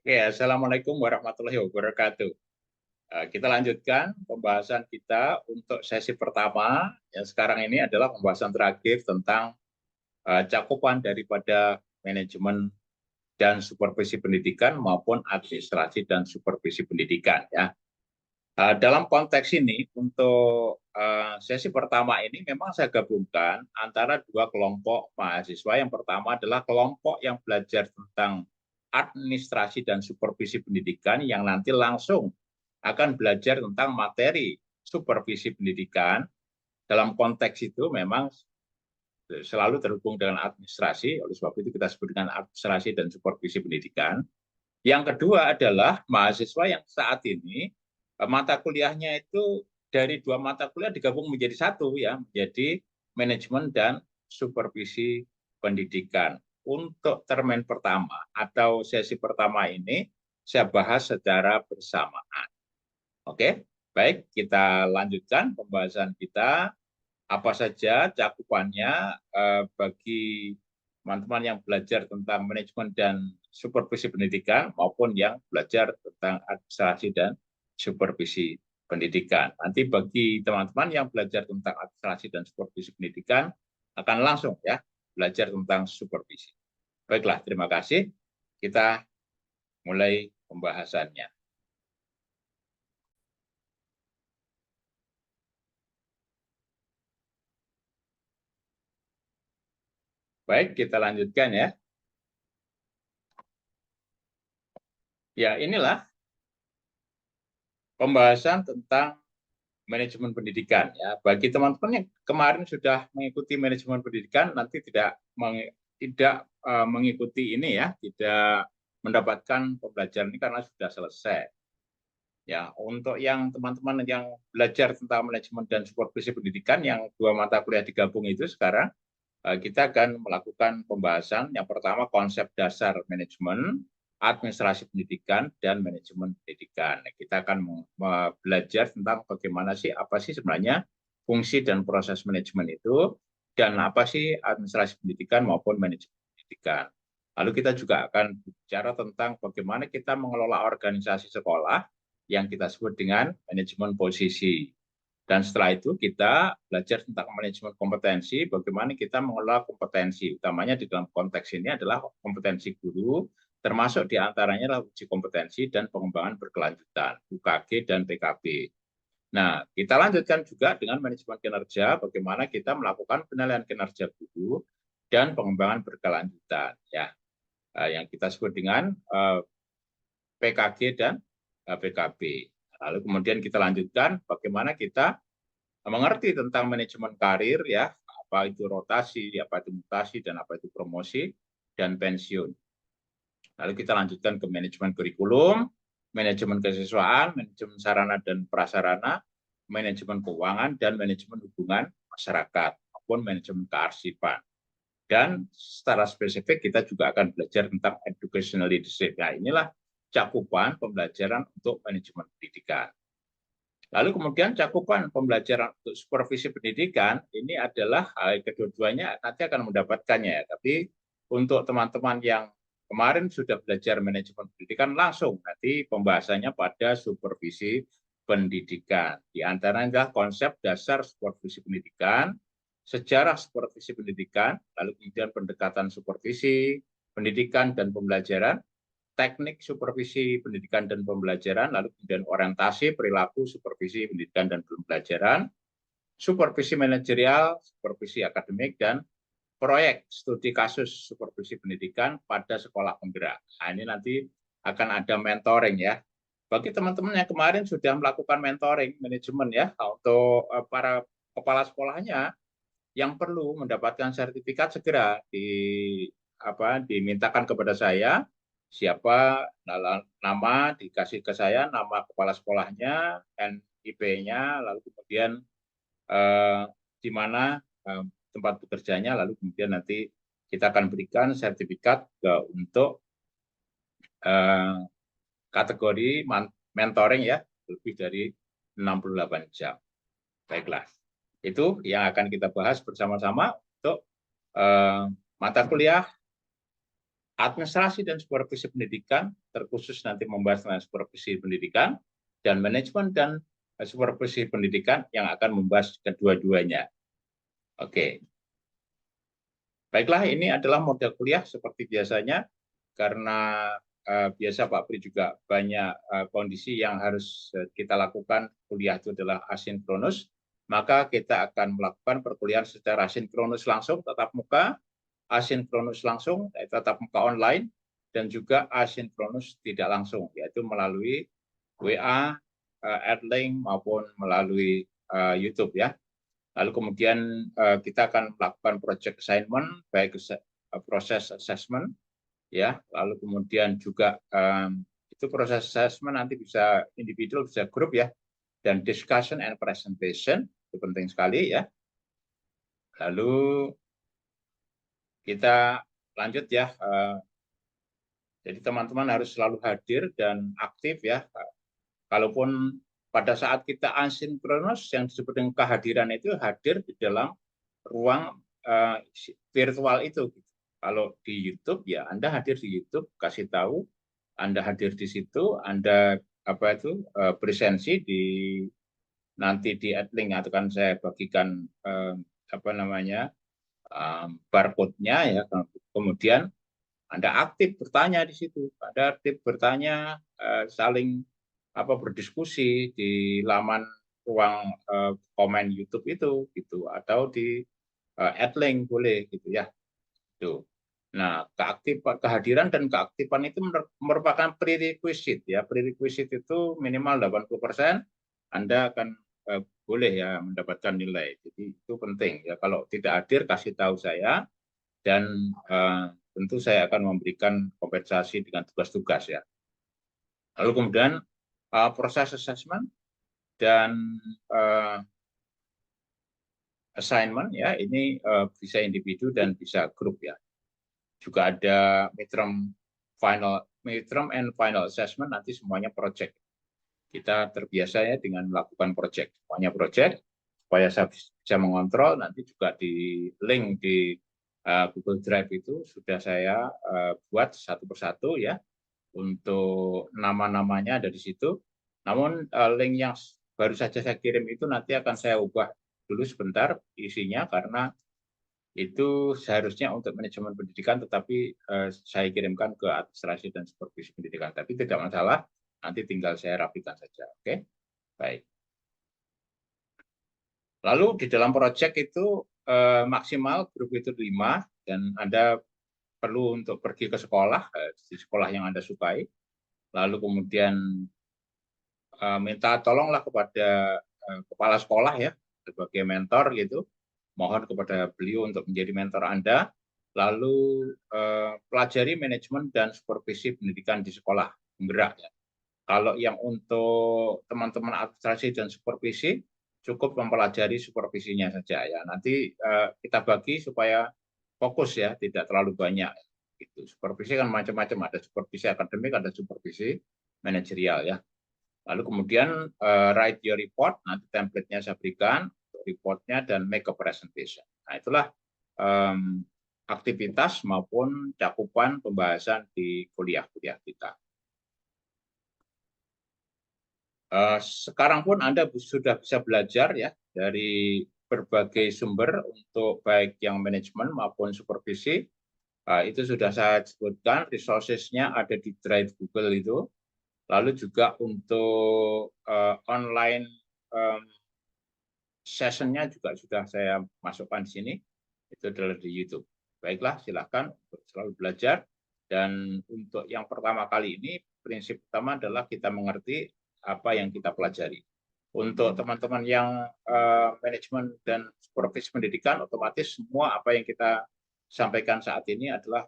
Oke, Assalamualaikum warahmatullahi wabarakatuh. Kita lanjutkan pembahasan kita untuk sesi pertama. Yang sekarang ini adalah pembahasan terakhir tentang cakupan daripada manajemen dan supervisi pendidikan maupun administrasi dan supervisi pendidikan. Ya. Dalam konteks ini, untuk sesi pertama ini memang saya gabungkan antara dua kelompok mahasiswa. Yang pertama adalah kelompok yang belajar tentang administrasi dan supervisi pendidikan yang nanti langsung akan belajar tentang materi supervisi pendidikan. Dalam konteks itu memang selalu terhubung dengan administrasi, oleh sebab itu kita sebut dengan administrasi dan supervisi pendidikan. Yang kedua adalah mahasiswa yang saat ini mata kuliahnya itu dari dua mata kuliah digabung menjadi satu, ya, menjadi manajemen dan supervisi pendidikan. Untuk termen pertama atau sesi pertama ini saya bahas secara bersamaan. Oke, baik, kita lanjutkan pembahasan kita. Apa saja cakupannya bagi teman-teman yang belajar tentang manajemen dan supervisi pendidikan maupun yang belajar tentang administrasi dan supervisi pendidikan. Nanti bagi teman-teman yang belajar tentang administrasi dan supervisi pendidikan akan langsung ya belajar tentang supervisi. Baiklah, terima kasih. Kita mulai pembahasannya. Baik, kita lanjutkan ya. Ya, inilah pembahasan tentang manajemen pendidikan ya. Bagi teman-teman yang kemarin sudah mengikuti manajemen pendidikan nanti tidak mengikuti ini ya, tidak mendapatkan pembelajaran ini karena sudah selesai. Ya, untuk yang teman-teman yang belajar tentang manajemen dan supervisi pendidikan yang dua mata kuliah digabung itu sekarang kita akan melakukan pembahasan. Yang pertama konsep dasar manajemen, administrasi pendidikan, dan manajemen pendidikan. Kita akan belajar tentang bagaimana sih, apa sih sebenarnya fungsi dan proses manajemen itu, dan apa sih administrasi pendidikan maupun manajemen pendidikan. Lalu kita juga akan bicara tentang bagaimana kita mengelola organisasi sekolah yang kita sebut dengan manajemen posisi. Dan setelah itu kita belajar tentang manajemen kompetensi, bagaimana kita mengelola kompetensi. Utamanya di dalam konteks ini adalah kompetensi guru, termasuk diantaranya adalah uji kompetensi dan pengembangan berkelanjutan, UKG dan PKB. Nah, kita lanjutkan juga dengan manajemen kinerja, bagaimana kita melakukan penilaian kinerja guru dan pengembangan berkelanjutan. Ya, yang kita sebut dengan PKG dan PKB. Lalu kemudian kita lanjutkan bagaimana kita mengerti tentang manajemen karir ya, apa itu rotasi, apa itu mutasi, dan apa itu promosi dan pensiun. Lalu kita lanjutkan ke manajemen kurikulum, manajemen kesiswaan, manajemen sarana dan prasarana, manajemen keuangan, dan manajemen hubungan masyarakat maupun manajemen kearsipan. Dan secara spesifik kita juga akan belajar tentang educational leadership. Nah, inilah cakupan pembelajaran untuk manajemen pendidikan. Lalu kemudian cakupan pembelajaran untuk supervisi pendidikan ini adalah kedua-duanya nanti akan mendapatkannya. Tapi untuk teman-teman yang kemarin sudah belajar manajemen pendidikan langsung nanti pembahasannya pada supervisi pendidikan. Di antaranya konsep dasar supervisi pendidikan, sejarah supervisi pendidikan, lalu kemudian pendekatan supervisi pendidikan dan pembelajaran, teknik supervisi pendidikan dan pembelajaran, lalu kemudian orientasi perilaku supervisi pendidikan dan pembelajaran, supervisi manajerial, supervisi akademik, dan proyek studi kasus supervisi pendidikan pada sekolah penggerak. Nah, ini nanti akan ada mentoring ya. Bagi teman-teman yang kemarin sudah melakukan mentoring manajemen ya, untuk para kepala sekolahnya yang perlu mendapatkan sertifikat segera dimintakan kepada saya, siapa nama dikasih ke saya, nama kepala sekolahnya, NIP-nya, lalu kemudian di mana tempat bekerjanya, lalu kemudian nanti kita akan berikan sertifikat untuk kategori mentoring ya, lebih dari 68 jam. Baiklah, itu yang akan kita bahas bersama-sama untuk mata kuliah administrasi dan supervisi pendidikan, terkhusus nanti membahas tentang supervisi pendidikan, dan manajemen dan supervisi pendidikan yang akan membahas kedua-duanya. Oke. Baiklah, ini adalah model kuliah seperti biasanya, karena biasa Pak Pri juga banyak kondisi yang harus kita lakukan. Kuliah itu adalah asinkronus, maka kita akan melakukan perkuliahan secara asinkronus langsung, tatap muka, asinkronus langsung, tatap muka online, dan juga asinkronus tidak langsung, yaitu melalui WA, Adlink, maupun melalui YouTube ya. Lalu kemudian kita akan melakukan project assignment, baik proses assessment, ya. Lalu kemudian juga itu proses assessment nanti bisa individual, bisa grup ya. Dan discussion and presentation itu penting sekali ya. Lalu kita lanjut ya. Jadi teman-teman harus selalu hadir dan aktif ya. Kalaupun pada saat kita asinkronus, yang disebut dengan kehadiran itu hadir di dalam ruang virtual itu. Kalau di YouTube ya Anda hadir di YouTube, kasih tahu Anda hadir di situ, Anda presensi di nanti di Adlink atau kan saya bagikan barcode-nya ya. Kemudian Anda aktif bertanya di situ, Anda aktif bertanya, saling berdiskusi di laman ruang komen YouTube itu gitu, atau di Adlink boleh gitu ya. Tuh. Nah, kehadiran dan keaktifan itu merupakan prerequisite ya. Prerequisite itu minimal 80%, Anda akan boleh ya mendapatkan nilai. Jadi itu penting ya. Kalau tidak hadir kasih tahu saya, dan tentu saya akan memberikan kompensasi dengan tugas-tugas ya. Lalu kemudian proses assessment dan assignment ya, ini bisa individu dan bisa grup ya. Juga ada midterm and final assessment, nanti semuanya project. Kita terbiasa ya dengan melakukan project, semuanya project, supaya saya bisa mengontrol. Nanti juga di link di Google Drive itu sudah saya buat satu persatu ya, untuk nama-namanya ada di situ. Namun link yang baru saja saya kirim itu nanti akan saya ubah dulu sebentar isinya, karena itu seharusnya untuk manajemen pendidikan, tetapi saya kirimkan ke administrasi dan supervisi pendidikan. Tapi tidak masalah, nanti tinggal saya rapikan saja. Oke, baik. Lalu di dalam proyek itu maksimal grup itu 5, dan Anda perlu untuk pergi ke sekolah, di sekolah yang Anda sukai. Lalu kemudian minta tolonglah kepada kepala sekolah ya, sebagai mentor gitu. Mohon kepada beliau untuk menjadi mentor Anda, lalu pelajari manajemen dan supervisi pendidikan di sekolah, penggerak ya. Kalau yang untuk teman-teman administrasi dan supervisi, cukup mempelajari supervisinya saja ya. Nanti kita bagi supaya fokus ya, tidak terlalu banyak. Gitu. Supervisi kan macam-macam, ada supervisi akademik, ada supervisi manajerial ya. Lalu kemudian write your report, nanti template-nya saya berikan, reportnya, dan make a presentation. Nah, itulah aktivitas maupun cakupan pembahasan di kuliah-kuliah kita. Sekarang pun Anda sudah bisa belajar ya dari berbagai sumber, untuk baik yang manajemen maupun supervisi. Itu sudah saya sebutkan, resources-nya ada di Drive Google itu. Lalu juga untuk online session-nya juga sudah saya masukkan di sini, itu adalah di YouTube. Baiklah, silakan untuk selalu belajar. Dan untuk yang pertama kali ini, prinsip utama adalah kita mengerti apa yang kita pelajari. Untuk teman-teman yang manajemen dan supervisi pendidikan, otomatis semua apa yang kita sampaikan saat ini adalah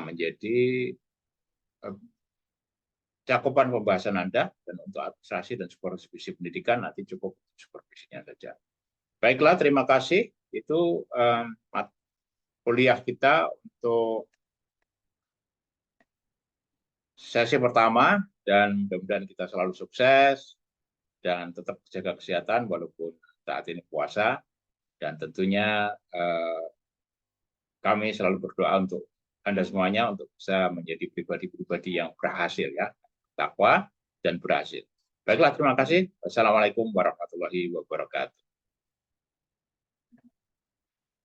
menjadi cakupan pembahasan Anda, dan untuk administrasi dan supervisi pendidikan nanti cukup supervisinya saja. Baiklah, terima kasih. Itu kuliah kita untuk sesi pertama, dan mudah-mudahan kita selalu sukses dan tetap jaga kesehatan walaupun saat ini puasa, dan tentunya kami selalu berdoa untuk Anda semuanya untuk bisa menjadi pribadi-pribadi yang berhasil ya, takwa dan berhasil. Baiklah, terima kasih. Wassalamualaikum warahmatullahi wabarakatuh.